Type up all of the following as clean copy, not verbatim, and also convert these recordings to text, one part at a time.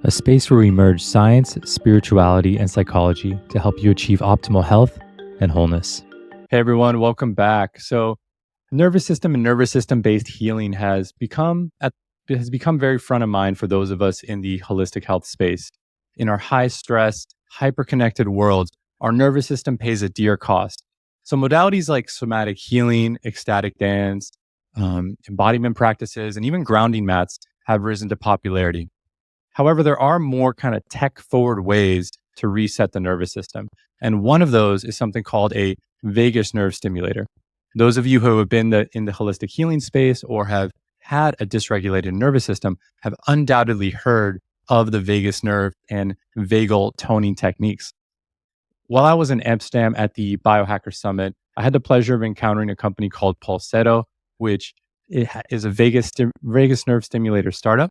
a space where we merge science, spirituality, and psychology to help you achieve optimal health and wholeness. Hey everyone, welcome back. So, nervous system and nervous system based healing has become very front of mind for those of us in the holistic health space. In our high stress, hyper-connected world, our nervous system pays a dear cost. So modalities like somatic healing, ecstatic dance, embodiment practices, and even grounding mats have risen to popularity. However, there are more kind of tech forward ways to reset the nervous system. And one of those is something called a vagus nerve stimulator. Those of you who have been in the holistic healing space or have had a dysregulated nervous system have undoubtedly heard of the vagus nerve and vagal toning techniques. While I was in Amsterdam at the Biohacker Summit, I had the pleasure of encountering a company called Pulsetto, which is a vagus nerve stimulator startup.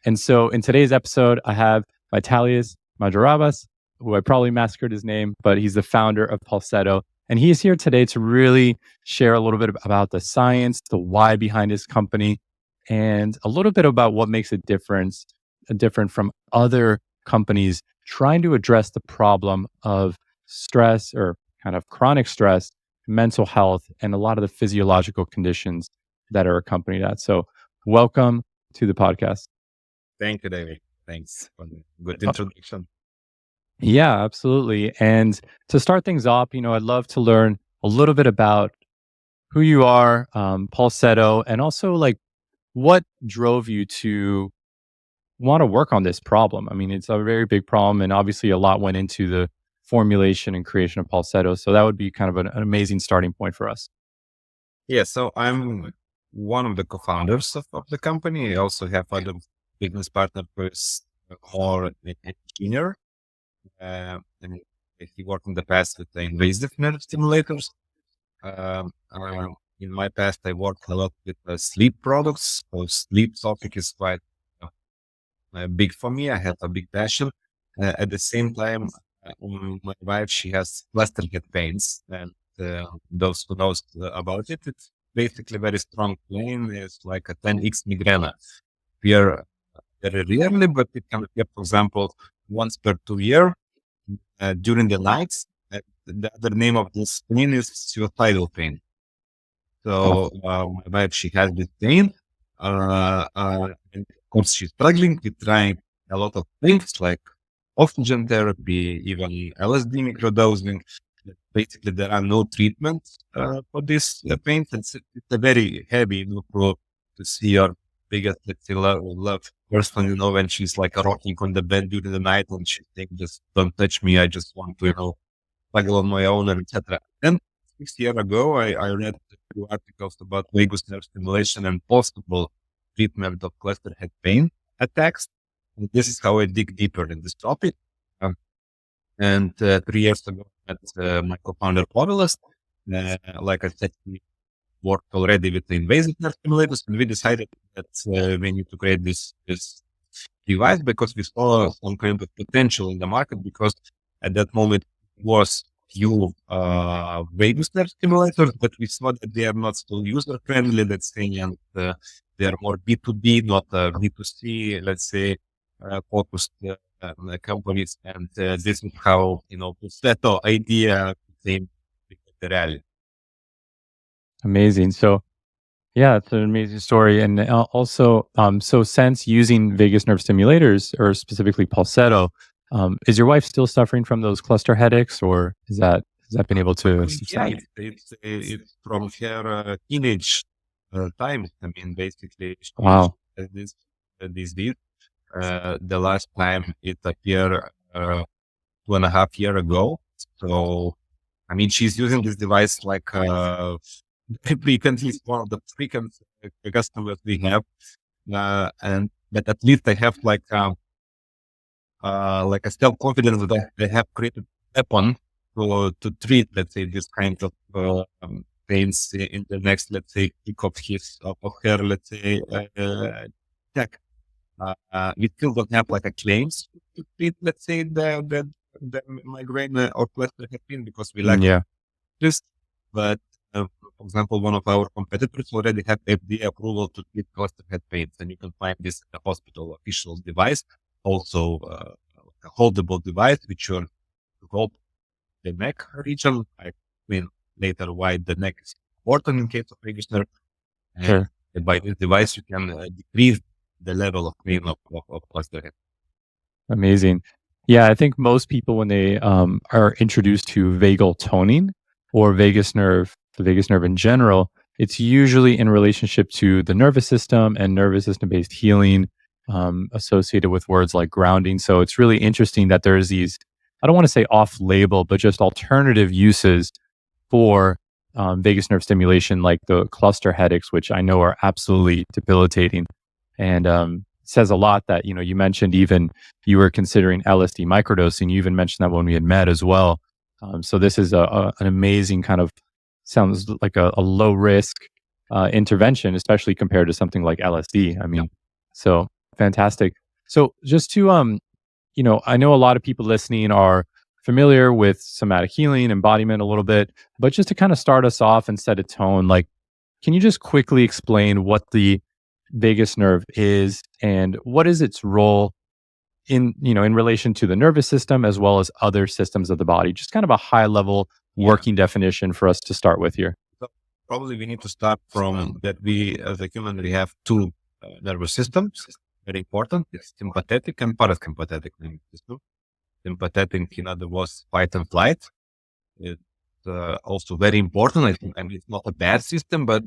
And so in today's episode, I have Vitalijus Majorovas, who I probably massacred his name, but he's the founder of Pulsetto. And he is here today to really share a little bit about the science, the why behind his company, and a little bit about what makes it different from other companies trying to address the problem of stress or kind of chronic stress, mental health, and a lot of the physiological conditions that are accompanied that. So welcome to the podcast. Thank you, David. Thanks for the good introduction. Yeah, absolutely. And to start things off, I'd love to learn a little bit about who you are, Pulsetto, and also like what drove you to want to work on this problem. I mean, it's a very big problem, and obviously a lot went into the formulation and creation of Pulsetto. So that would be kind of an amazing starting point for us. Yeah, so I'm one of the co-founders of the company. I also have other business partner who's more an engineer. And he worked in the past with the invasive nerve stimulators. In my past, I worked a lot with sleep products. So sleep topic is quite big for me. I have a big passion. At the same time, my wife, she has cluster head pains, and those who knows about it, it's basically very strong pain. It's like a 10x migraine. We are very rarely, but it can appear, for example, once per 2 years during the nights. The other name of this pain is suicidal pain. So my wife, she has this pain. And of course, she's struggling with trying a lot of things like oxygen therapy, even LSD microdosing. Basically, there are no treatments for this pain. It's a very heavy to see your biggest, let's say, love person, when she's like rocking on the bed during the night and she think, just don't touch me. I just want to, struggle on my own, and etc. And 6 years ago, I read a few articles about vagus nerve stimulation and possible treatment of cluster head pain attacks. And this is how I dig deeper in this topic. And 3 years ago, at my co-founder Povilas, like I said, we worked already with the invasive nerve stimulators, and we decided that we need to create this device because we saw some kind of potential in the market, because at that moment it was few vagus nerve stimulators, but we saw that they are not so user friendly, let's say, and they are more B2B, not B2C, let's say, focused companies. And this is how, Pulsetto idea became the reality. Amazing. So yeah, it's an amazing story. And also, so since using vagus nerve stimulators, or specifically Pulsetto, is your wife still suffering from those cluster headaches, or has that been able to subside? Yeah, it's from her teenage time. I mean, basically, she Wow. has this disease. The last time it appeared 2.5 years ago. So, I mean, she's using this device like frequently. It's one of the frequent customers we have, but at least I have like a self confidence that they have created a weapon to treat, let's say, this kind of pains in the next, let's say, peak of her, let's say, tech. We still don't have like a claims to treat, let's say, the migraine or cluster head pain, because we lack Yeah. this. But for example, one of our competitors already have FDA approval to treat cluster head pains, and you can find this in the hospital official device. also a holdable device which will hold the neck region. I mean, later why the neck is important in case of vagus nerve. Sure. And by this device, you can decrease the level of pain of cluster head. Amazing. Yeah, I think most people, when they are introduced to vagal toning or the vagus nerve in general, it's usually in relationship to the nervous system and nervous system based healing associated with words like grounding. So it's really interesting that there's these, I don't want to say off label, but just alternative uses for vagus nerve stimulation, like the cluster headaches, which I know are absolutely debilitating. And says a lot that, you mentioned even you were considering LSD microdosing. You even mentioned that when we had met as well. So this is an amazing kind of, sounds like a low risk intervention, especially compared to something like LSD. I mean, so fantastic. So just to, I know a lot of people listening are familiar with somatic healing, embodiment a little bit, but just to kind of start us off and set a tone, like, can you just quickly explain what the vagus nerve is and what is its role in relation to the nervous system as well as other systems of the body? Just kind of a high level working definition for us to start with here. So probably we need to start from that we as a human, we have two nervous systems, very important. It's sympathetic and parasympathetic nervous system. Sympathetic, in other words, fight and flight. It's also very important. I mean, it's not a bad system, but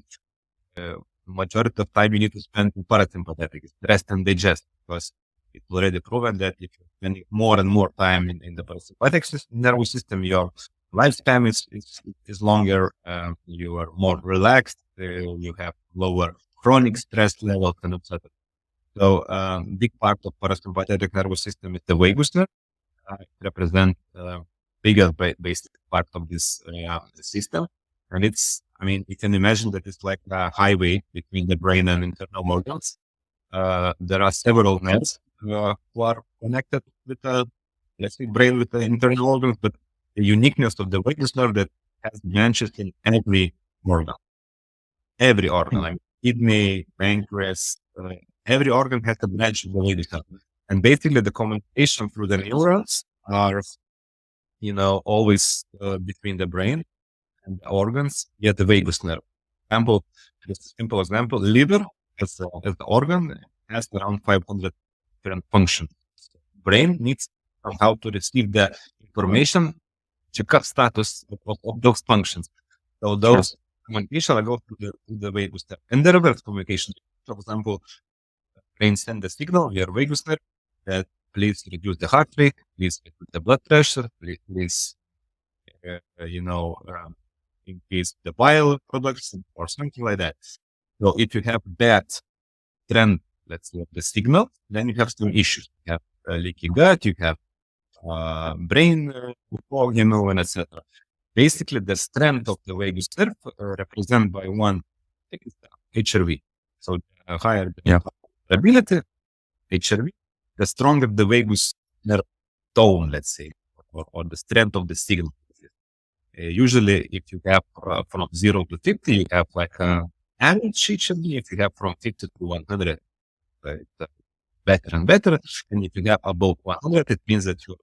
majority of time you need to spend in parasympathetic, it's rest and digest, because it's already proven that if you're spending more and more time in the parasympathetic nervous system, your lifespan is longer, you are more relaxed, you have lower chronic stress levels, and etc. So, big part of parasympathetic nervous system is the vagus nerve. It represents biggest basic part of this system. And you can imagine that it's like a highway between the brain and internal organs. There are several nerves who are connected with let's say, brain with the internal organs, but the uniqueness of the vagus nerve that has branches in every organ. Every organ, like kidney, pancreas, every organ has a branch in the vagus nerve. And basically the communication through the neurons are, always between the brain and the organs, yet the vagus nerve. Just a simple example, liver as the organ has around 500 different functions. Brain needs somehow to receive the information, check up status of those functions. So those communication go to the vagus nerve. And the reverse communication, for example, brain send the signal via vagus nerve that please reduce the heart rate, please reduce the blood pressure, please increase the bile products or something like that. So if you have bad trend, let's say, of the signal, then you have some issues. You have leaky gut, you have brain fog, and etc. Basically, the strength of the vagus nerve represented by one thing is HRV. So higher ability, HRV, the stronger the vagus nerve tone, let's say, or the strength of the signal. Usually, if you have from 0 to 50, you have like average HRV. If you have from 50 to 100, it's better and better. And if you have above 100, it means that you're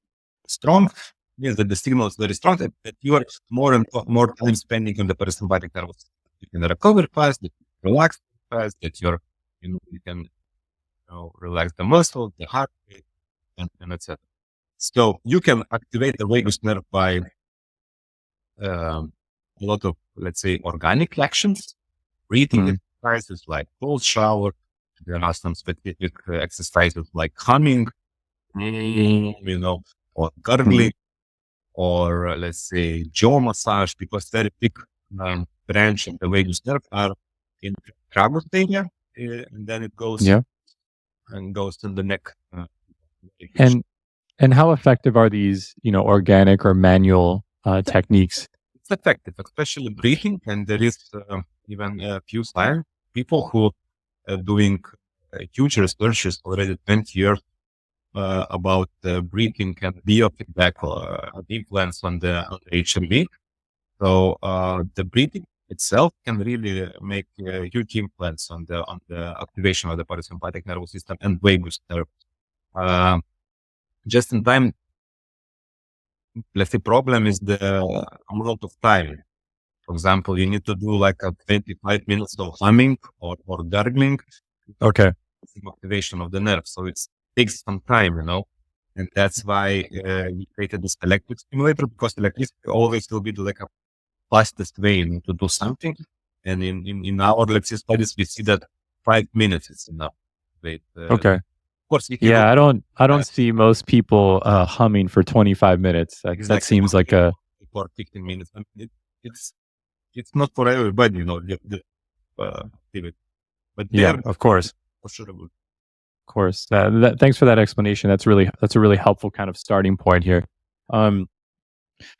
strong. It means that the signal is very strong, that you are more and more time spending on the parasympathetic nervous system. You can recover fast, you can relax fast, that you can relax the muscle, the heart rate, and etc. So you can activate the vagus nerve by a lot of, let's say, organic actions, breathing exercises like cold shower. There are some specific exercises like humming, or gargling, or let's say jaw massage, because very big branch of the vagus nerve are in tragus area, and then it goes and goes to the neck. And how effective are these, organic or manual techniques? It's effective, especially breathing. And there is even a few people who are doing huge researches already 20 years about breathing and biofeedback influence on the HMB. So the breathing itself can really make a huge influence on the activation of the parasympathetic nervous system and vagus nerve Just in time, let's say problem is the amount of time. For example, you need to do like a 25 minutes of humming or gargling. Okay. The activation of the nerve. So it takes some time, and that's why we created this electric stimulator, because electricity always will be like a fastest way to do something. And in our, let's say, studies, we see that 5 minutes is enough. Okay. Of course, if Yeah, I don't see most people humming for 25 minutes. That seems like a for 15 minutes. I mean, it's not for everybody, but yeah, of course. for sure. Of course. Thanks for that explanation. That's a really helpful kind of starting point here. So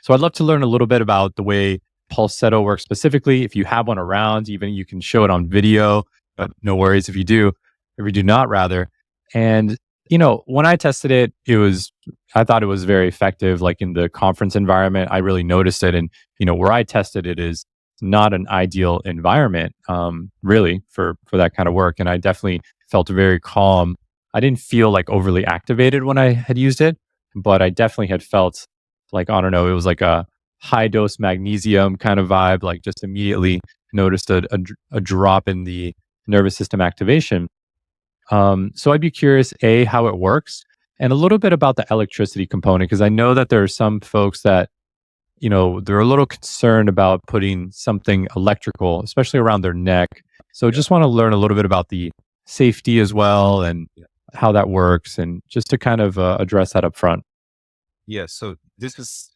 I'd love to learn a little bit about the way Pulsetto works specifically. If you have one around, even you can show it on video. But no worries if you do not rather. And when I tested it, I thought it was very effective. Like in the conference environment, I really noticed it. And where I tested it is not an ideal environment, really for that kind of work. And I definitely felt very calm. I didn't feel like overly activated when I had used it, but I definitely had felt like, I don't know, it was like a high dose magnesium kind of vibe, like just immediately noticed a drop in the nervous system activation. So I'd be curious, A, how it works, and a little bit about the electricity component, because I know that there are some folks that, they're a little concerned about putting something electrical, especially around their neck. So just want to learn a little bit about the safety as well and how that works, and just to kind of address that up front. Yeah, so this is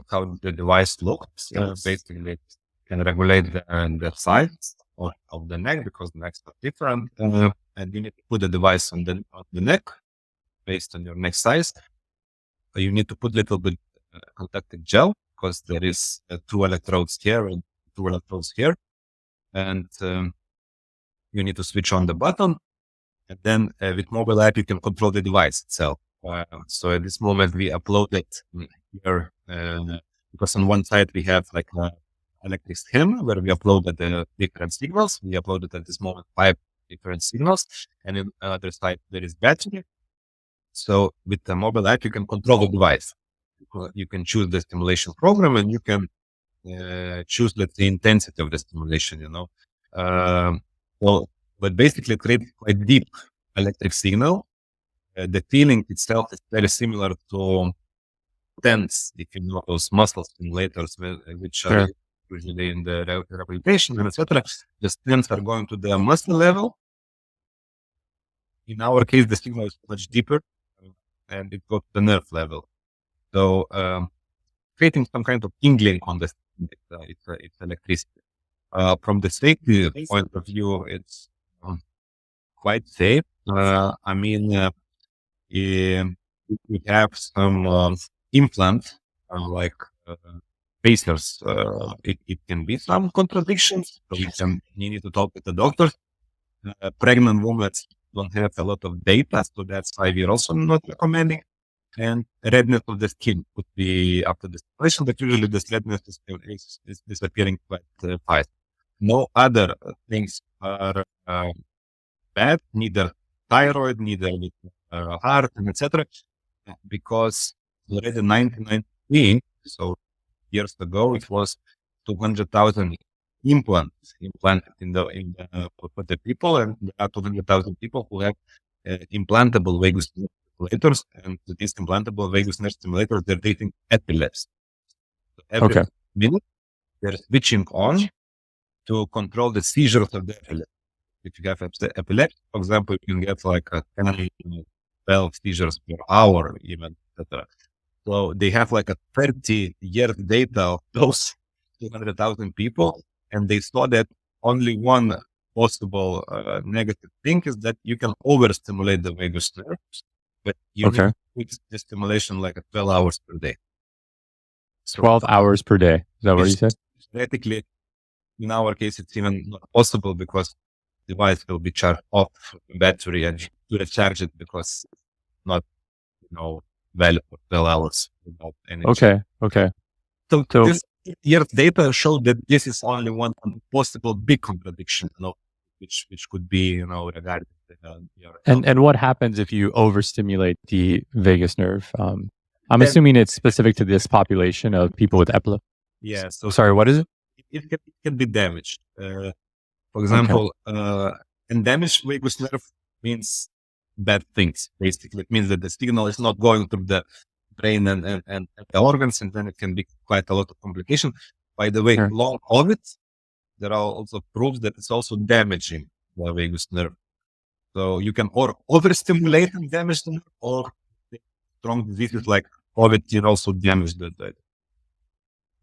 how the device looks. Basically, it can regulate the size of the neck, because the necks are different. And you need to put the device on the neck based on your neck size. You need to put a little bit conductive gel, because there is 2 electrodes here and 2 electrodes here. And you need to switch on the button. And then with mobile app, you can control the device itself. So at this moment, we uploaded here, because on one side we have like an electric scheme where we uploaded the different signals. We uploaded at this moment 5 different signals, and on the other side there is battery. So with the mobile app, you can control the device. You can choose the stimulation program, and you can choose the intensity of the stimulation. But basically, it creates quite deep electric signal. The feeling itself is very similar to TENS, if you know those muscle stimulators, which are usually in the rehabilitation and etc. The TENS are going to the muscle level. In our case, the signal is much deeper, and it goes to the nerve level. So creating some kind of tingling on the it's electricity. From the safety point of view, it's quite safe. I mean, we have some implants like pacers. It can be some contradictions. So you need to talk with the doctor. Pregnant women don't have a lot of data, so that's why we're also not recommending. And redness of the skin could be after the stimulation, but usually this redness is disappearing quite fast. No other things are bad, neither thyroid, neither with heart, and etc. Because already 1993, so years ago, it was 200,000 implants implanted for the people, and there are 200,000 people who have implantable vagus nerve stimulators, and these implantable vagus nerve stimulators, they're treating epilepsy. So every minute, they're switching on to control the seizures of the epilepsy. If you have epilepsy, for example, you can get like a 10, 12 seizures per hour, even, etc. So they have like a 30-year data of those 200,000 people, and they saw that only one possible negative thing is that you can overstimulate the vagus nerve, but you need to put the stimulation like 12 hours per day. So 12 hours per day. Is that what you said? Theoretically, in our case, it's even not possible, because the device will be charged off battery, and to recharge it, because it's not, valid for 12 hours without energy. Okay. So this year's data showed that this is only one possible big contradiction, which could be, regarding your health. And what happens if you overstimulate the vagus nerve? I'm Then, assuming it's specific to this population of people with epilepsy. yeah, so Sorry, what is it? it can be damaged. For Okay. example, and damaged vagus nerve means bad things. Basically, it means that the signal is not going through the brain and the organs, and then it can be quite a lot of complication. By the way, Sure. long COVID, there are also proofs that it's also damaging the vagus nerve. So you can or overstimulate and damage the nerve, or strong diseases like COVID can also damage the.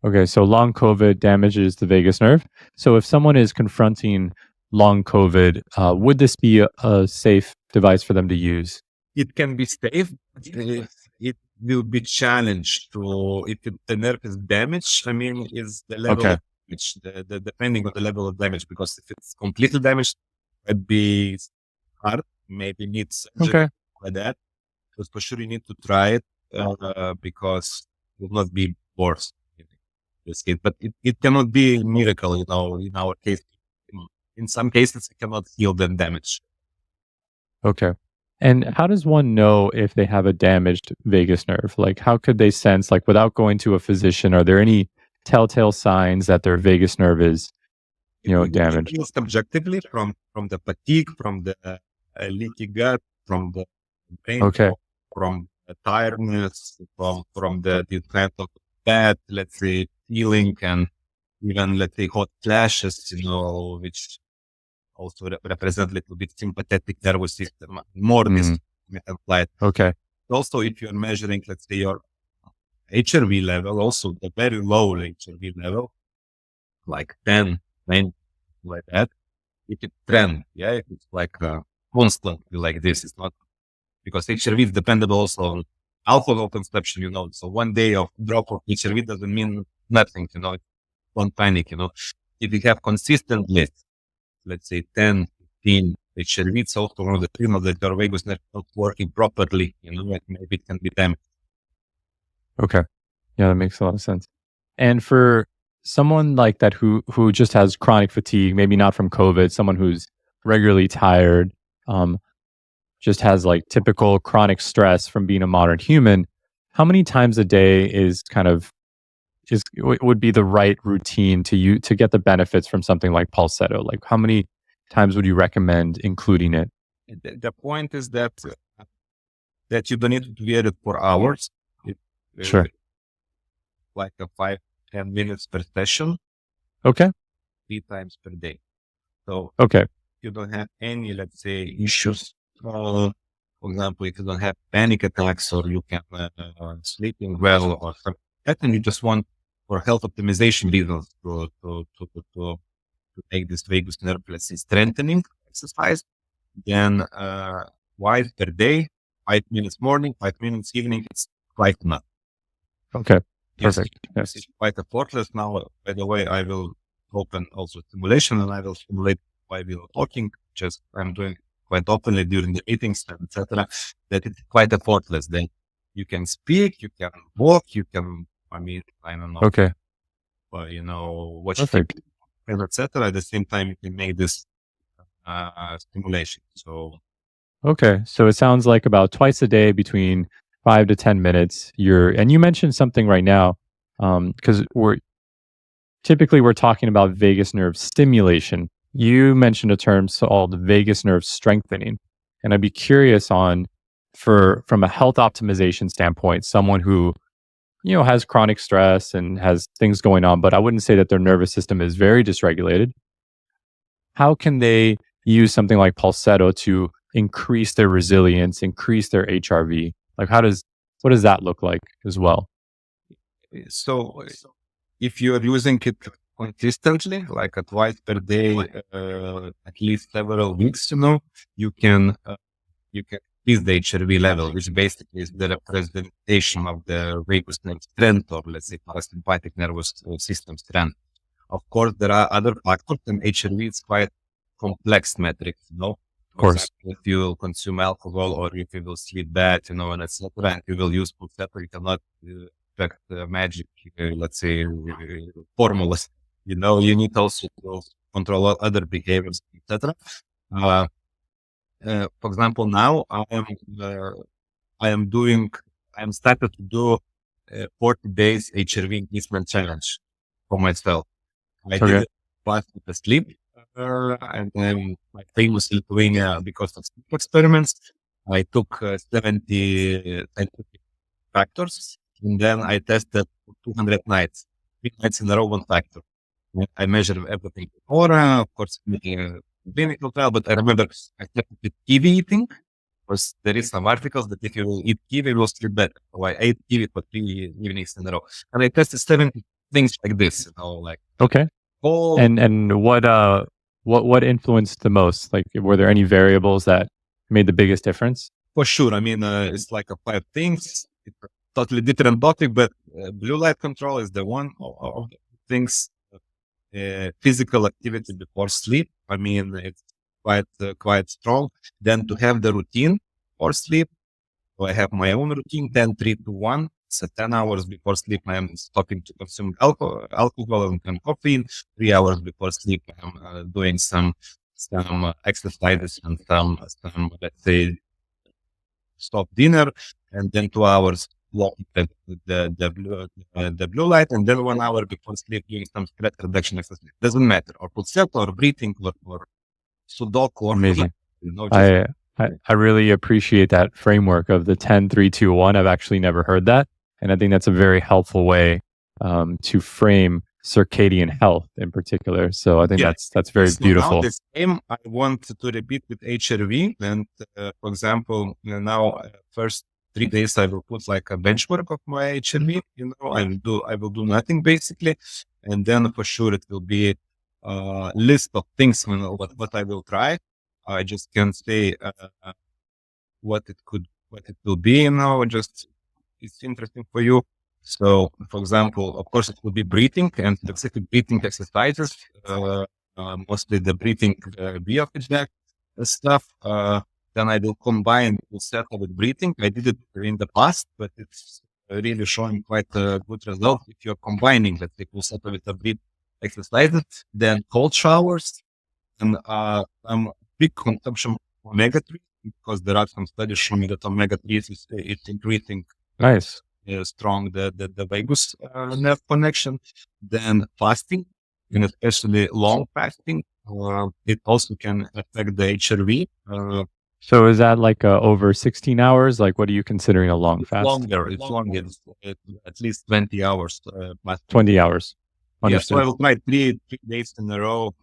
Okay, so long COVID damages the vagus nerve. So if someone is confronting long COVID, would this be a safe device for them to use? It can be safe, but it will be challenged to if the nerve is damaged. I mean, is the level Okay. of damage, depending on the level of damage, because if it's completely damaged, it'd be hard. Maybe need surgery Okay. like that. But for sure, you need to try it because it will not be worse in this case. But it cannot be a miracle, in our case. In some cases, it cannot heal the damage. Okay. And how does one know if they have a damaged vagus nerve? Like, how could they sense, like, without going to a physician, are there any telltale signs that their vagus nerve is, You can damaged? feel subjectively from the fatigue, from the leaky gut, from the brain, Okay. from the tiredness, from the kind of bad, let's say, feeling, and even, let's say, hot flashes, which also represent a little bit sympathetic nervous system, more this Mm, applied. okay. Also, if you're measuring, let's say, your HRV level, also the very low HRV level, like 10, 9, like that, if it trend, if it's like constantly like this, it's not because HRV is dependable also on alcohol consumption, So one day of drop of HRV doesn't mean nothing, Don't panic, If you have consistently, let's say 10, 15 HRV, it's also one of the signals that your vagus nerve not working properly, maybe it can be damaged. Okay. Yeah, that makes a lot of sense. And for someone like that who just has chronic fatigue, maybe not from COVID, someone who's regularly tired, um, just has like typical chronic stress from being a modern human, how many times a day would be the right routine to you to get the benefits from something like Pulsetto? Like how many times would you recommend including it? The point is that you don't need to wear it for hours. It, Sure. like a 5-10 minutes per session, Okay. 3 times per day. So Okay. you don't have any, let's say, issues. For example, if you don't have panic attacks or you can sleeping well or something like that, and you just want for health optimization reasons to make this vagus nerve, let's say, strengthening exercise, then twice per day, 5 minutes morning, 5 minutes evening, it's quite enough. Okay. Yes, Perfect. Yes. it's quite effortless. Now, by the way, I will open also simulation and I will simulate while we are talking, just I'm doing quite openly during the meetings, etc. That it's quite effortless. Then you can speak, you can walk, you can, I don't know, Okay. watch Perfect. TV, etc. At the same time, you can make this stimulation. So Okay. So it sounds like about twice a day between 5 to 10 minutes. And you mentioned something right now, because we're talking about vagus nerve stimulation. You mentioned a term called vagus nerve strengthening. And I'd be curious from a health optimization standpoint, someone who, has chronic stress and has things going on, but I wouldn't say that their nervous system is very dysregulated. How can they use something like Pulsetto to increase their resilience, increase their HRV? Like, what does that look like as well? So if you are using it consistently, like twice per day, at least several weeks, you can increase the HRV level, which basically is the representation of the vagus nerve strength, or let's say parasympathetic nervous system strength. Of course, there are other factors, and HRV is quite complex metric, Of For course. example, if you will consume alcohol or if you will sleep bad, and etc., and you will use Pulsetto, you cannot expect magic, let's say, formulas. You need also to control other behaviors, etc. For example, now I'm started to do 40 days HRV increasement challenge for myself. I did Okay. it twice with the sleep, and then my famous Lithuania because of sleep experiments. I took 70 scientific factors, and then I tested 200 nights, 3 nights in a row, one factor. I measured everything. Or, of course, clinical trial, but I remember I tested with kiwi eating. Because there is some articles that if you eat kiwi, you will sleep better. So I ate kiwi for 3 evenings in a row. And I tested 70 things like this, like Okay. all. And what influenced the most? Like, were there any variables that made the biggest difference? For sure. I mean, it's like a 5 things. It's a totally different topic, but blue light control is the one of the things. Physical activity before sleep. I mean, it's quite strong. Then to have the routine for sleep. So I have my own routine, 10, 3, 2, 1. So 10 hours before sleep, I am stopping to consume alcohol and caffeine. 3 hours before sleep, I'm doing some exercises and some, let's say, stop dinner, and then 2 hours walking the blue light, and then 1 hour before sleep doing some stress reduction exercise. Doesn't matter, or Pulsetto, or breathing, or Sudoku, or Amazing. just I really appreciate that framework of the 10, 3, 2, 1. I've actually never heard that. And I think that's a very helpful way to frame circadian health in particular. So I think yeah. that's very So now beautiful. the same I want to repeat with HRV. And for example, now first 3 days I will put like a benchmark of my HRV. I will do nothing basically, and then for sure it will be a list of things. What I will try. I just can't say what it will be. Just it's interesting for you. So, for example, of course, it will be breathing and specific breathing exercises, mostly the breathing Biohack stuff. Then I will combine Pulsetto with breathing. I did it in the past, but it's really showing quite a good result if you're combining, let's say, Pulsetto with the breath exercises. Then cold showers and big consumption of omega-3 because there are some studies showing that omega-3 is increasing Nice. strong the vagus nerve connection. Then fasting, and especially long fasting, it also can affect the HRV. So is that like over 16 hours? Like, what are you considering a long fast? It's longer. It's at least 20 hours. 20 hours. Yeah, so Understood. I will try 3 days in a row.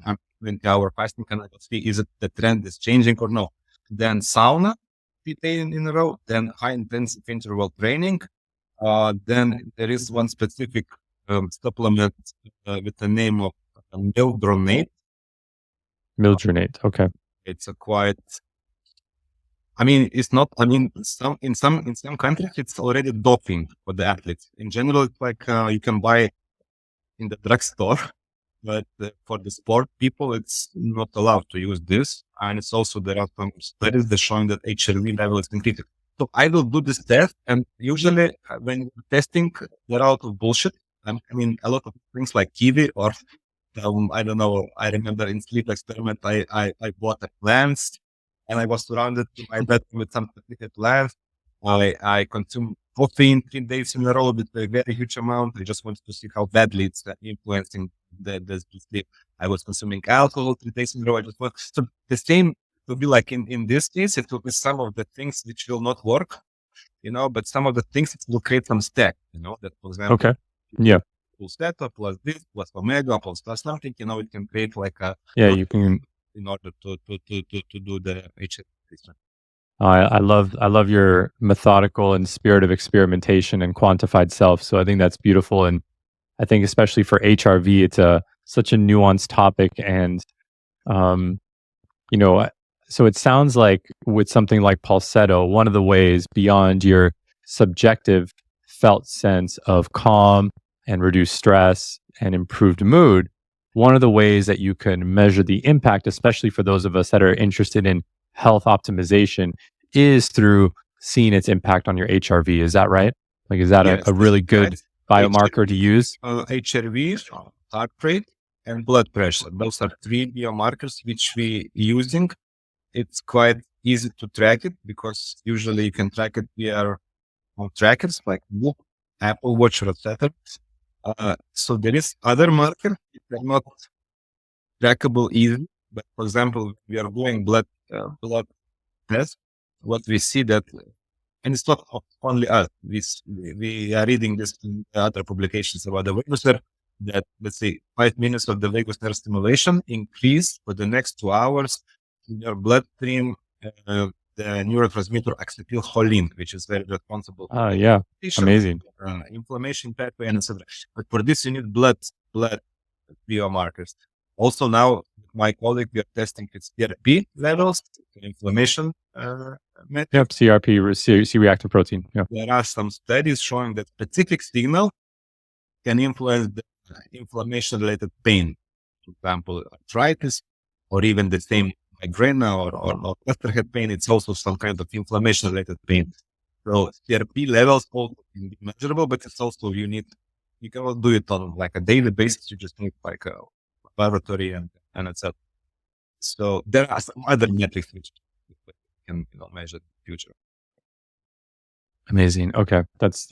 20-hour fasting, and I will see is it the trend is changing or no. Then sauna, 3 days in a row. Then high intensive interval training. Then there is one specific supplement with the name of mildronate. Mildronate. Okay. It's a quite. I mean, it's not. I mean, in some countries, it's already doping for the athletes. In general, it's like you can buy in the drugstore, but for the sport people, it's not allowed to use this. And it's also there are some studies that showing that HRV level is increasing. So I will do this test, and usually when testing, there are a lot of bullshit. I mean, a lot of things like kiwi or I don't know. I remember in sleep experiment, I bought a plants, and I was surrounded to my bed with some specific plants. I consumed caffeine 3 days in a row with a very huge amount. I just wanted to see how badly it's influencing the sleep. I was consuming alcohol 3 days in a row. I just want so the same will be like in this case. It will be some of the things which will not work, but some of the things it will create some stack. That for example, Okay. Yeah. Pulsetto plus this plus omega plus something. It can create like a You can. in order to do the HRV. I love your methodical and spirit of experimentation and quantified self. So I think that's beautiful, and I think especially for HRV, it's such a nuanced topic, and um, you know, so it sounds like with something like Pulsetto, one of the ways beyond your subjective felt sense of calm and reduced stress and improved mood, one of the ways that you can measure the impact, especially for those of us that are interested in health optimization, is through seeing its impact on your HRV. Is that right? Like, is that Yes, a really good biomarker to use? HRV, heart rate, and blood pressure. Those are 3 biomarkers which we using. It's quite easy to track it because usually you can track it via on trackers like Apple Watch or etc. So there is other markers that are not trackable easily. But for example, we are doing blood tests. What we see that, and it's not only us. We are reading this in other publications about the vagus nerve that let's say 5 minutes of the vagus nerve stimulation increase for the next 2 hours in your bloodstream the neurotransmitter acetylcholine, which is very responsible for Yeah, amazing. inflammation pathway and etc. But for this, you need blood biomarkers. Also, now my colleague we are testing its CRP levels, inflammation metrics. Yep, CRP, C-reactive protein. Yeah. There are some studies showing that specific signal can influence the inflammation-related pain, for example, arthritis, or even the same migraine or cluster head pain. It's also some kind of inflammation-related pain. So CRP levels also can be measurable, but it's also you cannot do it on like a daily basis. You just need like a laboratory and etc. So there are some other metrics which can measure in the future. Amazing. Okay, that's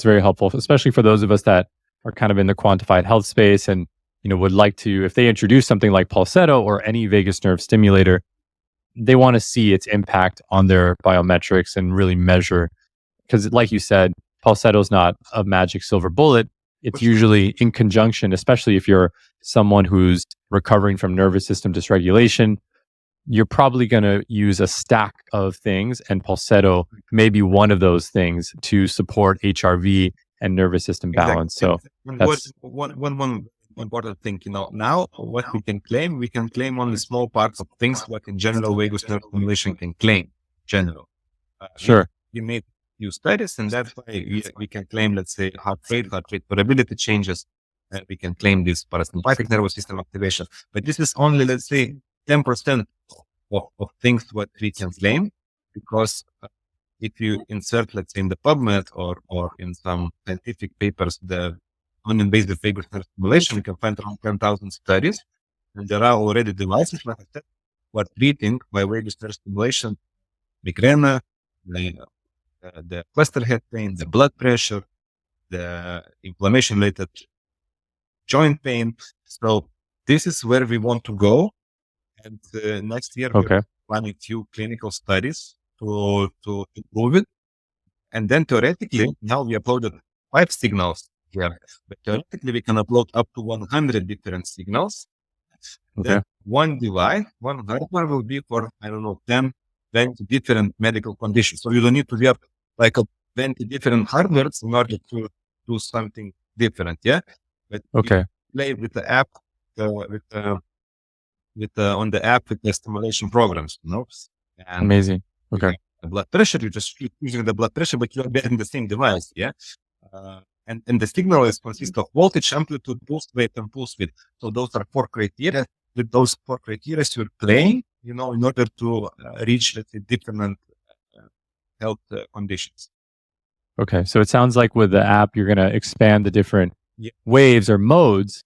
very helpful, especially for those of us that are kind of in the quantified health space and would like to, if they introduce something like Pulsetto or any vagus nerve stimulator, they want to see its impact on their biometrics and really measure. Because, like you said, Pulsetto is not a magic silver bullet. It's usually in conjunction, especially if you're someone who's recovering from nervous system dysregulation. You're probably going to use a stack of things, and Pulsetto may be one of those things to support HRV and nervous system balance. Exactly. So that's one important thing. Now what we can claim only small parts of things what in general vagus nerve stimulation can claim. General. Sure. We made few studies, and that's why we can claim, let's say, heart rate variability changes, and we can claim this parasympathetic nervous system activation. But this is only, let's say, 10% of things what we can claim, because if you insert, let's say, in the PubMed or in some scientific papers, the non-invasive vagus nerve stimulation, you can find around 10,000 studies, and there are already devices, like I said, who are treating by vagus nerve stimulation migraine, the cluster head pain, the blood pressure, the inflammation-related joint pain. So this is where we want to go. And next year, we're planning few clinical studies to prove it. And then theoretically, now we uploaded 5 signals here, but theoretically we can upload up to 100 different signals. Then one device, one hardware will be for, 10, 20 different medical conditions. So you don't need to have like 20 different hardwares in order to do something different. Yeah. But you play with the app, on the app with the stimulation programs, And amazing. Okay. The blood pressure, you just keep using the blood pressure, but you're getting the same device. Yeah. And the signal consists of voltage, amplitude, pulse rate, and pulse width. So those are 4 criteria. With those 4 criteria, you're playing, in order to reach, let's say, different health conditions. Okay. So it sounds like with the app, you're going to expand the different waves or modes,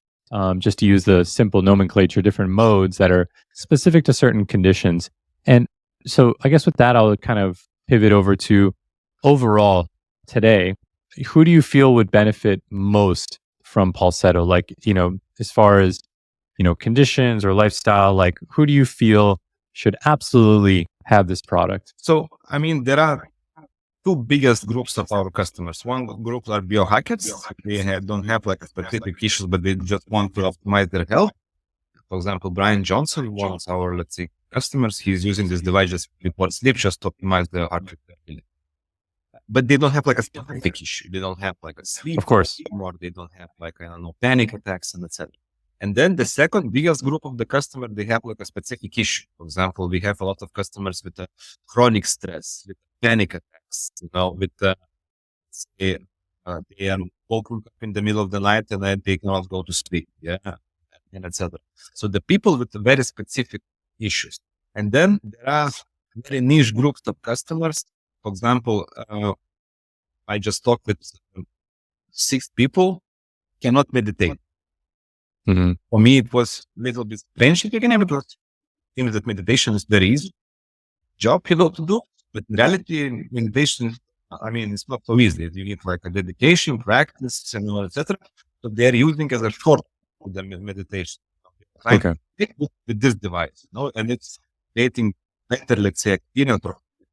just to use the simple nomenclature, different modes that are specific to certain conditions. And so I guess with that, I'll kind of pivot over to overall today. Who do you feel would benefit most from Pulsetto? Like, as far as, conditions or lifestyle, like who do you feel should absolutely have this product? So, there are 2 biggest groups of our customers. One group are biohackers. They don't have like a specific issues, but they just want to optimize their health. For example, Brian Johnson, one of our, let's say, customers, he's using this device just before sleep, just to optimize the heart rate. But they don't have like a specific issue. They don't have like a sleep, of course, or they don't have like, panic attacks and etc. And then the second biggest group of the customer, they have like a specific issue. For example, we have a lot of customers with chronic stress, with panic attacks, with they are woken up in the middle of the night and then they cannot go to sleep, and etc. So the people with very specific issues. And then there are very niche groups of customers. For example, I just talked with 6 people cannot meditate. Mm-hmm. For me, it was a little bit strange at the beginning because I think that meditation is very easy. job to do. But in reality, in meditation, I mean, it's not so easy. You need like a dedication, practice, and etc. So they're using as a short for the meditation. Trying Okay. to pick with this device, and it's creating better, let's say,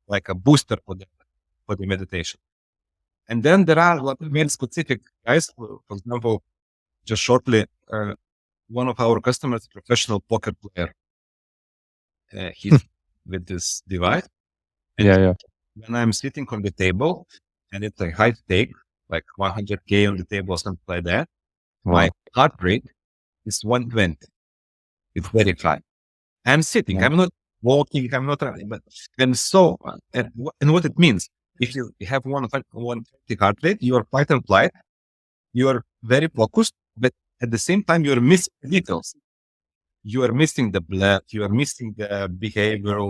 like a booster for the meditation. And then there are a lot of very specific guys. For example, just shortly, one of our customers, professional poker player, he's with this device. And Yeah. when I'm sitting on the table and it's a high stake, like 100K on the table or something like that, my Wow. heart rate is 120. It's very high. I'm sitting, Yeah. I'm not walking, I'm not running, but and what it means, if you have 120 heart rate, you are fight and flight, you are very focused, but at the same time, you're missing details. You are missing the blood, you are missing the behavioral,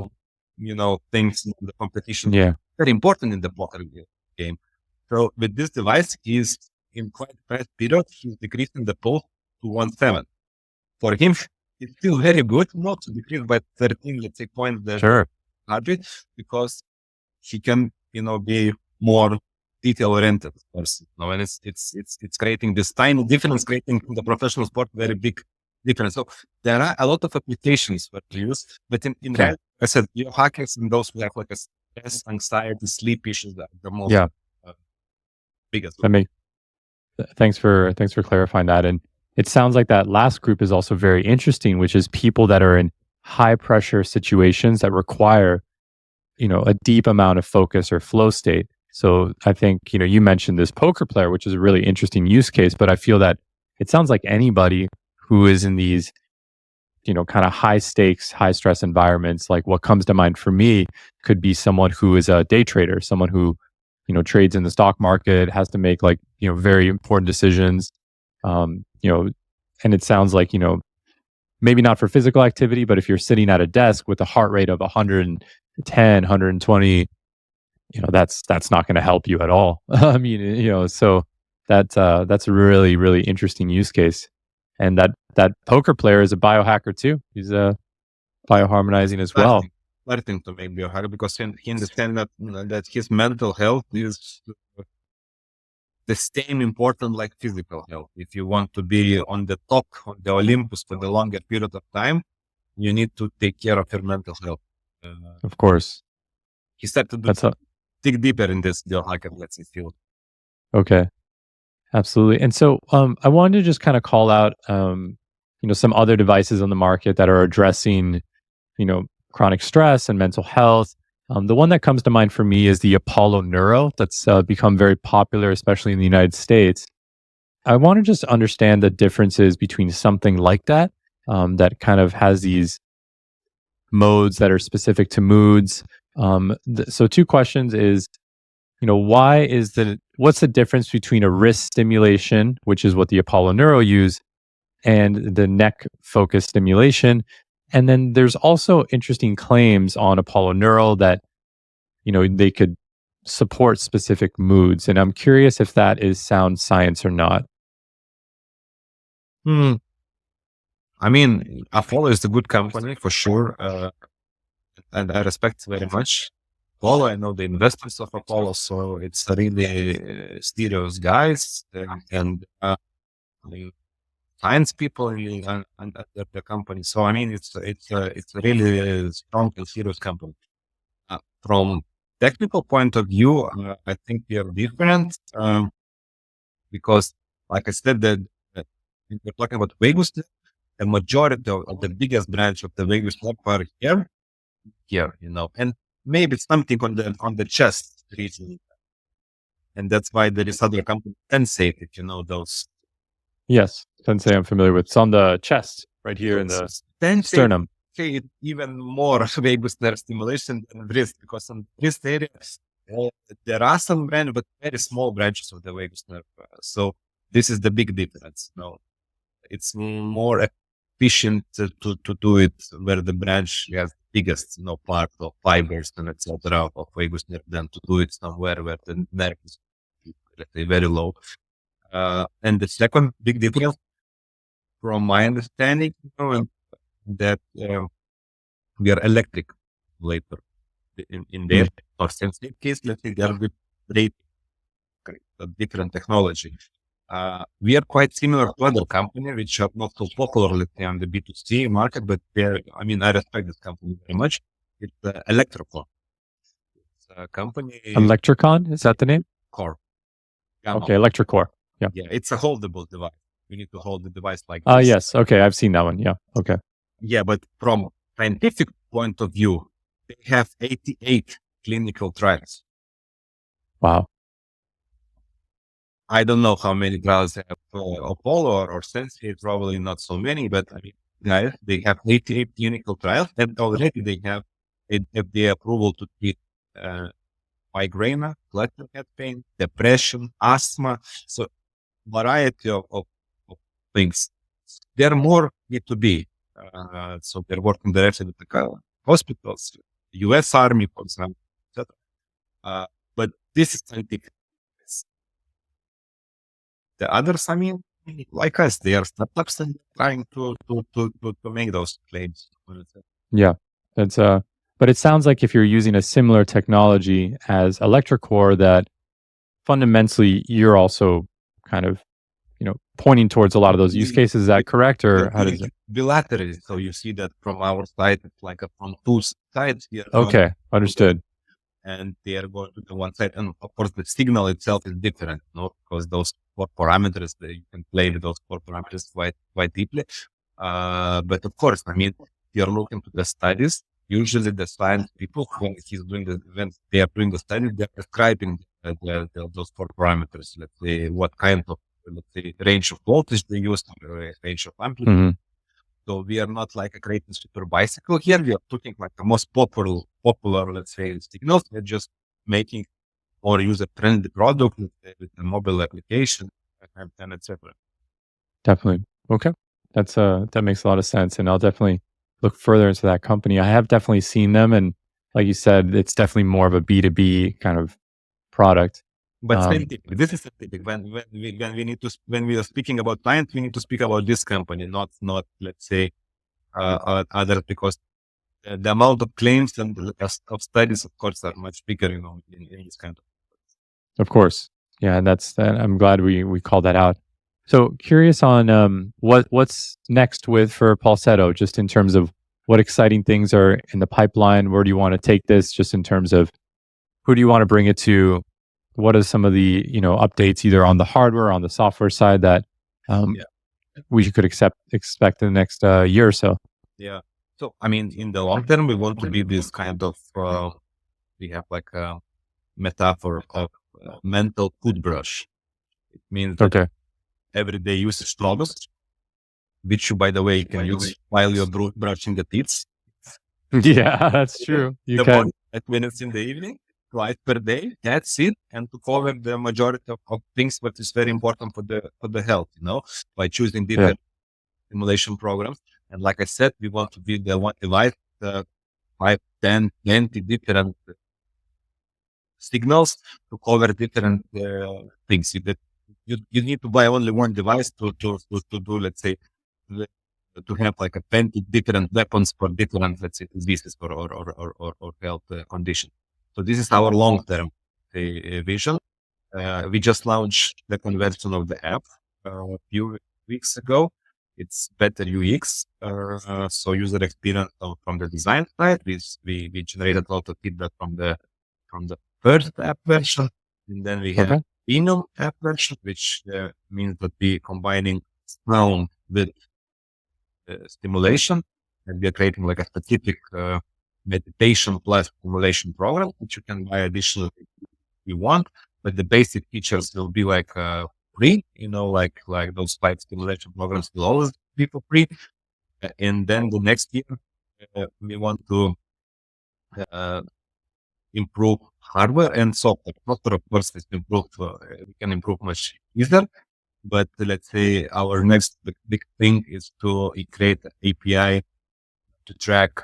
things in the competition. Yeah. Very important in the poker game. So with this device, he's in quite fast period, he's decreasing the pulse to 1.7. For him, it's still very good, not to decrease by 13, let's say, point the Sure. heart rate, because he can, be more detail oriented person. And it's creating this tiny difference, creating in the professional sport very big difference. So there are a lot of applications that you use, but in Okay. reality, I said, biohackers and those who have like a stress, anxiety, sleep issues are the most Yeah. biggest. That makes thanks for clarifying that. And it sounds like that last group is also very interesting, which is people that are in high pressure situations that require, a deep amount of focus or flow state. So I think, you mentioned this poker player, which is a really interesting use case, but I feel that it sounds like anybody who is in these, kind of high stakes, high stress environments, like what comes to mind for me could be someone who is a day trader, someone who, trades in the stock market, has to make like, very important decisions. And it sounds like, maybe not for physical activity, but if you're sitting at a desk with a heart rate of 110, 120, that's not going to help you at all. I mean, so that's a really, really interesting use case. And that poker player is a biohacker too. He's bioharmonizing as well. Starting to make biohacker because he understands that his mental health is the same important like physical health. If you want to be on the top, on the Olympus for the longer period of time, you need to take care of your mental health. Of course. He started to dig deeper in this biohacker, let's say, field. Okay. Absolutely. And so I wanted to just kind of call out, some other devices on the market that are addressing, chronic stress and mental health. The one that comes to mind for me is the Apollo Neuro that's become very popular, especially in the United States. I want to just understand the differences between something like that, that kind of has these modes that are specific to moods. So two questions is, what's the difference between a wrist stimulation, which is what the Apollo Neuro use, and the neck focus stimulation? And then there's also interesting claims on Apollo Neuro that, they could support specific moods. And I'm curious if that is sound science or not. I mean, Apollo is a good company for sure. And I respect very much Apollo. I know the investors of Apollo, so it's really serious guys and science people and the company. So I mean, it's a really strong and serious company. From technical point of view, I think we are different because, like I said, that we're talking about vagus nerve. The majority of the biggest branch of the vagus nerve are here, and maybe something on the chest region, and that's why there is other company Sensei, if you know those. Yes, Sensei, I'm familiar with. It's on the chest, right here in the sternum. Even more vagus nerve stimulation than wrist, because on wrist area there are some branches, but very small branches of the vagus nerve. So this is the big difference. It's more efficient to do it where the branch has biggest part of fibers and etc. of vagus nerve than to do it somewhere where the nerve is, let's say, very low. And the second big difference, from my understanding, that we are electric later. in their or sensitive case, let's say they are with great, different technology. We are quite similar to other companies which are not so popular, let's say, on the B2C market, but I respect this company very much. It's Electrocore. It's a company. Electricon, is that the name? Core. Okay, Electrocore. Yeah. Yeah, it's a holdable device. You need to hold the device like this. Yes. Okay, I've seen that one. Yeah. Okay. Yeah, but from scientific point of view, they have 88 clinical trials. Wow. I don't know how many trials they have Apollo or Sensei, probably not so many, but I mean, guys, they have 88 clinical trials, and already they have FDA approval to treat migraine, cluster head pain, depression, asthma. So variety of things. There more need to be. So they're working directly with the hospitals, U.S. Army, for example, etc. But this is scientific. The others, I mean, like us, they are startups and trying to make those claims. Yeah. That's but it sounds like if you're using a similar technology as Electrocore, that fundamentally you're also kind of, pointing towards a lot of those use cases. Is that correct, or how does it? Bilaterally. So you see that from our side, it's like from two sides here. Okay, understood. And they are going to the one side. And of course, the signal itself is different, no? Because those four parameters, you can play with those four parameters quite deeply. But of course, I mean, you're looking to the studies. Usually, the science people, when they are doing the studies, they're prescribing those four parameters. Let's say what kind of, let's say, range of voltage they use, range of amplitude. Mm-hmm. So we are not like a creating super bicycle here. We are putting like the most popular, let's say, signals. We're just making more user-friendly product with a mobile application and etc. Definitely. Okay. That makes a lot of sense. And I'll definitely look further into that company. I have definitely seen them. And like you said, it's definitely more of a B2B kind of product. But scientific. This is scientific. When we are speaking about clients, we need to speak about this company, not let's say others, because the amount of claims and of studies, of course, are much bigger, in this kind of. Of course. Yeah, and I'm glad we called that out. So curious on what's next for Pulsetto, just in terms of what exciting things are in the pipeline. Where do you want to take this, just in terms of who do you want to bring it to? What are some of the updates, either on the hardware or on the software side, that we could expect in the next year or so? Yeah. So I mean, in the long term, we want to be this kind of. We have like a metaphor of mental toothbrush. It means that everyday usage products, which you, by the way, can use while you're brushing the teeth. Yeah, that's true. You can. 5 minutes in the evening, twice per day. That's it. And to cover the majority of things, what is very important for the health, by choosing different stimulation programs. And like I said, we want to be the one device, 5, 10, 20 different signals to cover different things. You need to buy only one device to do, let's say, to have like a 20 different weapons for different, let's say, diseases or health conditions. So this is our long-term vision. We just launched the conversion of the app a few weeks ago. It's better UX, so user experience from the design side. We generated a lot of feedback from the first app version, and then we have premium app version, which means that we combining sound with stimulation, and we are creating like a specific meditation plus stimulation program, which you can buy additional if you want. But the basic features will be like free, like those 5 stimulation programs will always be for free. And then the next year, we want to improve hardware and software. Software, of course, is improved. We can improve much easier. But let's say our next big thing is to create an API to track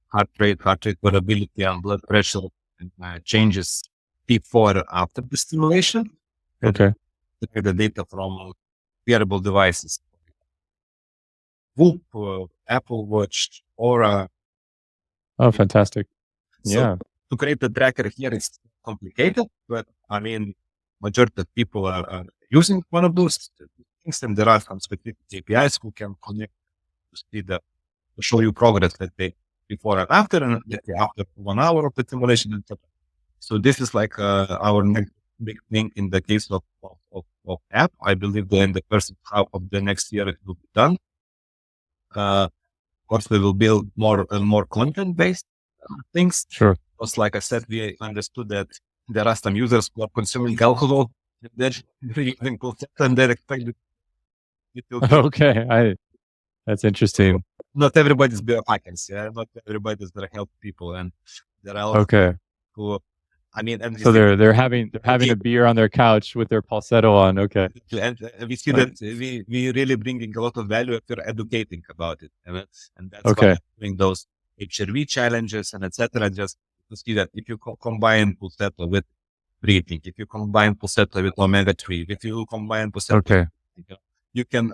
heart rate variability, and blood pressure changes before and after the stimulation. Okay. Take the data from wearable devices, Whoop, Apple Watch, Aura, Oh, fantastic. So Yeah. to create the tracker here is complicated, but I mean, majority of people are using one of those things, and there are some specific APIs who can connect to see to show you progress, let's say before and let's say after 1 hour of the simulation. So this is like our next big thing in the case of app. I believe that in the first half of the next year it will be done. Of course, we will build more content based things. Sure. Because, like I said, we understood that there are some users who are consuming alcohol, and they're using Pulsetto, and they expect it will be Okay. That's interesting. not everybody's biohackers. Yeah, not everybody's very healthy people, and there are also Okay. who. I mean, and we So see they're having a beer on their couch with their Pulsetto on. Okay. and we see that we really bringing a lot of value if you're educating about it, and that's why Okay. we're doing those HRV challenges and etc. Just to see that if you combine Pulsetto with breathing, if you combine Pulsetto with omega-3, if you combine Pulsetto, Okay. you can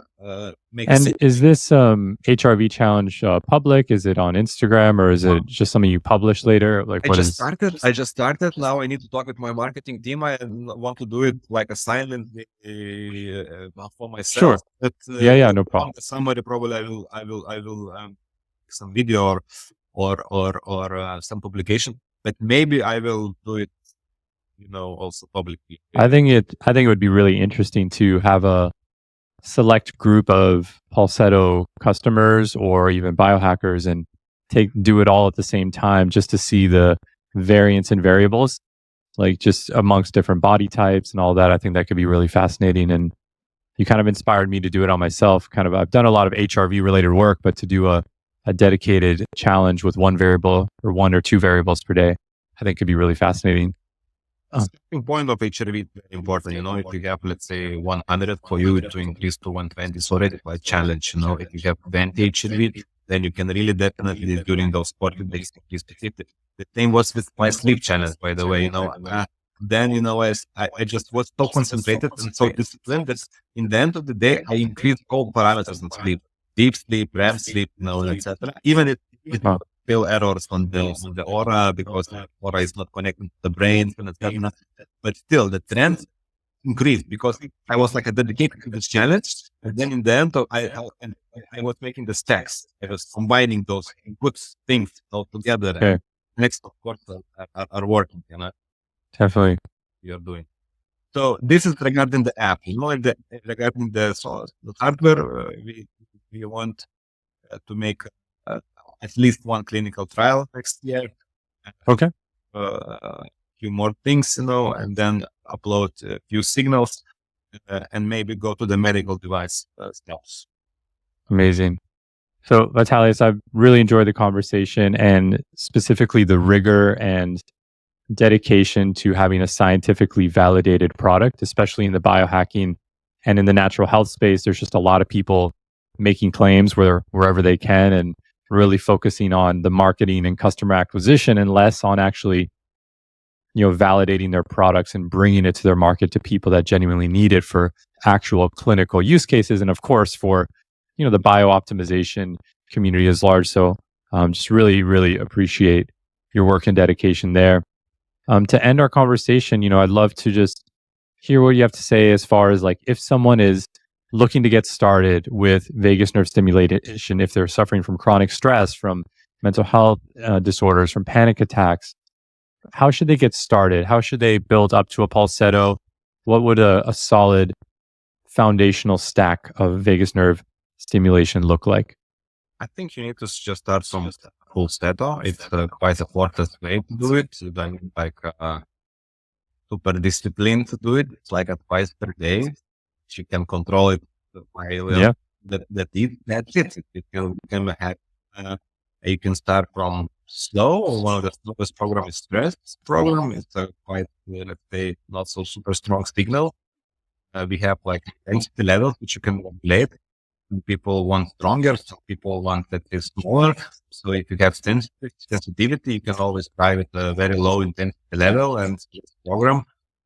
make. And is this HRV challenge public? Is it on Instagram or is it just something you publish later? Like, I what just is? started. I just started. Now I need to talk with my marketing team. I want to do it like a silent for Sure. myself. But Yeah. Yeah. No problem. on the summary, probably I will some video or some publication. But maybe I will do it, also publicly. I think it would be really interesting to have a select group of Pulsetto customers or even biohackers and do it all at the same time just to see the variance in variables, like just amongst different body types and all that. I think that could be really fascinating. And you kind of inspired me to do it on myself. I've done a lot of HRV related work, but to do a dedicated challenge with one variable or one or two variables per day, I think could be really fascinating. Starting point of HRV is very important. If you have, let's say, 100 for you to increase to 120, it's already quite challenge. If you have 20 HRV, then you can really definitely during those 40 days increase to 50. The same was with my sleep challenge, by the way. Then I just was so concentrated and so disciplined that in the end of the day, I increased all parameters in sleep, deep sleep, REM sleep, etc. Even if it Wow. still errors on the aura because the aura is not connected to the brain, etc. But still, the trend increased because I was like a dedicated to this challenge. And then in the end, I was making the stacks. I was combining those good things all together. Okay. And next, of course, are working. Definitely. You're doing. So this is regarding the app. Regarding the hardware, we want to make at least one clinical trial next year. Okay. A few more things, and then upload a few signals and maybe go to the medical device steps. Amazing. So, Vitalijus, I've really enjoyed the conversation and specifically the rigor and dedication to having a scientifically validated product, especially in the biohacking and in the natural health space. There's just a lot of people making claims wherever they can and really focusing on the marketing and customer acquisition and less on actually validating their products and bringing it to their market to people that genuinely need it for actual clinical use cases and of course for the biooptimization community is large. So just really, really appreciate your work and dedication there. To end our conversation, I'd love to just hear what you have to say as far as like if someone is looking to get started with vagus nerve stimulation, if they're suffering from chronic stress, from mental health disorders, from panic attacks, how should they get started? How should they build up to a Pulsetto? What would a solid foundational stack of vagus nerve stimulation look like? I think you need to just start from Pulsetto. It's quite a fastest way to do it. You don't need like super disciplined to do it. It's like a twice per day. You can control it while Yeah. that's it. You can start from slow. One of the slowest program is stress program. It's a quite, let's say, not so super strong signal. We have like intensity levels which you can regulate. Some people want stronger, some people want that is smaller. So if you have sensitivity, you can always try with a very low intensity level and program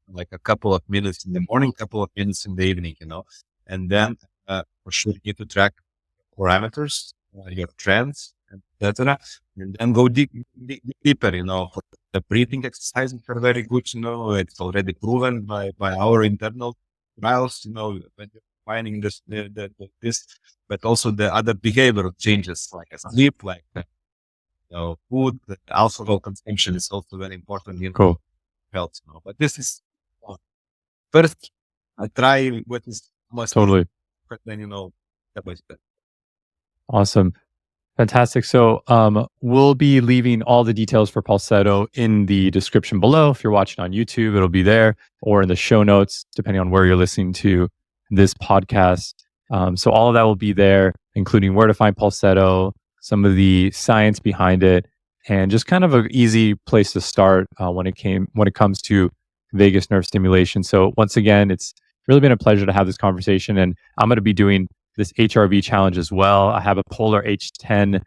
like a couple of minutes in the morning, couple of minutes in the evening, and then for sure you need to track parameters, your trends, etc. and then go deeper. For the breathing exercises are very good. It's already proven by our internal trials. When you're finding this, but also the other behavioral changes like sleep, like food, alcohol consumption is also very important in Cool. health. But this is first I try what is most Totally. but then step by step. Awesome. Fantastic. So we'll be leaving all the details for Pulsetto in the description below. If you're watching on YouTube, it'll be there, or in the show notes, depending on where you're listening to this podcast. So all of that will be there, including where to find Pulsetto, some of the science behind it, and just kind of an easy place to start when it comes to vagus nerve stimulation. So once again, it's really been a pleasure to have this conversation, and I'm going to be doing this HRV challenge as well. I have a Polar H10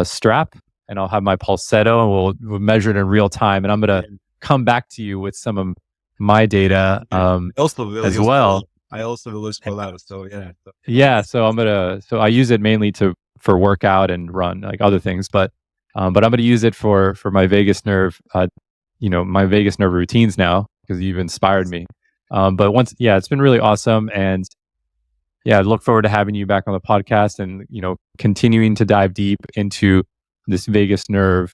strap, and I'll have my Pulsetto, and we'll measure it in real time. And I'm going to come back to you with some of my data as well. I also will use Polaris. So yeah. Yeah. So so I use it mainly for workout and run, like other things, but I'm going to use it for my vagus nerve, my vagus nerve routines now, because you've inspired me. But it's been really awesome. And yeah, I look forward to having you back on the podcast and, continuing to dive deep into this vagus nerve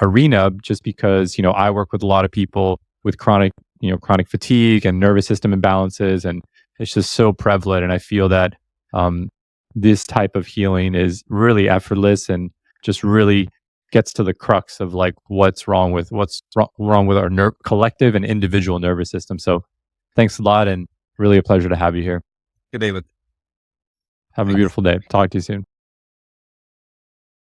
arena, just because, I work with a lot of people with chronic fatigue and nervous system imbalances, and it's just so prevalent. And I feel that this type of healing is really effortless and just really gets to the crux of like what's wrong with our collective and individual nervous system. So thanks a lot, and really a pleasure to have you here. David. Have a beautiful day. Talk to you soon.